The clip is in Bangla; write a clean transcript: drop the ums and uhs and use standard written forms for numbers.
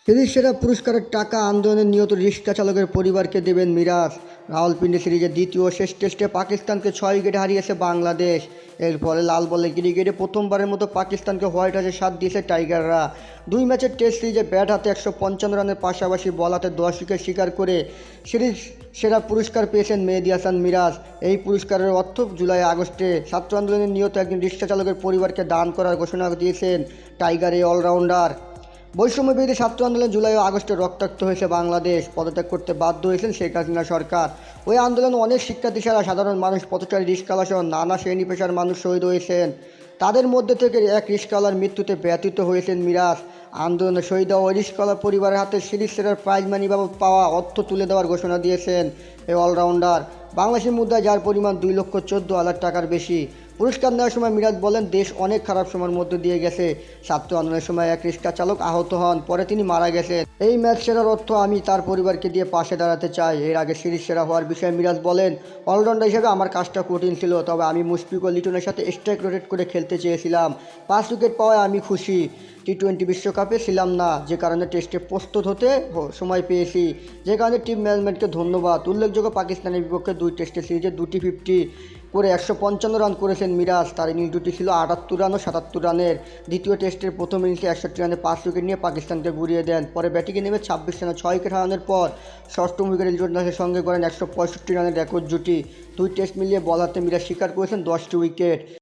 সিরিজ সেরা পুরস্কারের টাকা আন্দোলনে নিহত রিক্সা চালকের পরিবারকে দেবেন মিরাজ। রাওয়ালপিন্ডি সিরিজের দ্বিতীয় ও শেষ টেস্টে পাকিস্তানকে 6 উইকেটে হারিয়েছে বাংলাদেশ। এরপরে লাল বলে ক্রিকেটে প্রথমবারের মতো পাকিস্তানকে হোয়াইট হাউসে 7 দিয়েছে টাইগাররা। 2 ম্যাচের টেস্ট সিরিজে ব্যাট হাতে 155 রানের পাশাপাশি বল হাতে 10 উইকেট শিকার করে সিরিজ সেরা পুরস্কার পেয়েছেন মেহেদী হাসান মিরাজ। এই পুরস্কারের অর্থ জুলাই আগস্টে ছাত্র আন্দোলনে নিহত একজন রিক্সা চালকের পরিবারকে দান করার ঘোষণা দিয়েছেন টাইগার এই অলরাউন্ডার। বৈষম্য বিরোধী ছাত্র আন্দোলন জুলাই ও আগস্টে রক্তাক্ত হয়েছে বাংলাদেশ। পদত্যাগ করতে বাধ্য হয়েছেন শেখ হাসিনা সরকার। ওই আন্দোলনে অনেক শিক্ষার্থী ছাড়া সাধারণ মানুষ, পথচারী, রিক্সাওয়ালাসহ নানা শ্রেণী পেশার মানুষ শহীদ হয়েছেন। তাদের মধ্যে থেকে এক রিক্সাওয়ালার মৃত্যুতে ব্যথিত হয়েছেন মিরাজ। আন্দোলনে শহীদ হওয়া ওই রিক্সাওয়ালার পরিবারের হাতে সিরিজ সেরার প্রাইজ মানি বাবদ পাওয়া অর্থ তুলে দেওয়ার ঘোষণা দিয়েছেন এই অলরাউন্ডার। বাংলাদেশের মুদ্রায় যার পরিমাণ 2,14,00,000 টাকার বেশি। পুরস্কার নেওয়ার সময় মিরাজ বলেন, দেশ অনেক খারাপ সময়ের মধ্যে দিয়ে গেছে। ছাত্র আন্দোলনের সময় এক রিক্সা চালক আহত হন, পরে তিনি মারা গেছেন। এই ম্যাচ সেরার অর্থ আমি তার পরিবারকে দিয়ে পাশে দাঁড়াতে চাই। এর আগে সিরিজ সেরা হওয়ার বিষয়ে মিরাজ বলেন, অলরাউন্ডার হিসেবে আমার কাজটা কঠিন ছিল, তবে আমি মুশফিক ও লিটনের সাথে স্ট্রাইক রোটেট করে খেলতে চেয়েছিলাম। 5 উইকেট পাওয়ায় আমি খুশি। টি-20 বিশ্বকাপে ছিলাম না, যে কারণে টেস্টে প্রস্তুত হতে সময় পেয়েছি, যে কারণে টিম ম্যানেজমেন্টকে ধন্যবাদ। উল্লেখযোগ্য, পাকিস্তানের বিপক্ষে 2 টেস্টের সিরিজে 2টি 50 করে 155 রান করেছেন মিরাজ। তার ইনিংস দুটি ছিল 78 রান ও 77 রানের। দ্বিতীয় টেস্টের প্রথম ইনিংসে 61 রানে 5 উইকেট নিয়ে পাকিস্তানকে ঘুরিয়ে দেন। পরে ব্যাটিংয়ে নেমে 26 রানে 6 উইকেট হারানোর পর ষষ্ঠ উইকেটে লিটন দাসের সঙ্গে করেন 165 রানের রেকর্ড জুটি। 2 টেস্ট মিলিয়ে বল হাতে মিরাজ শিকার করেছেন 10টি উইকেট।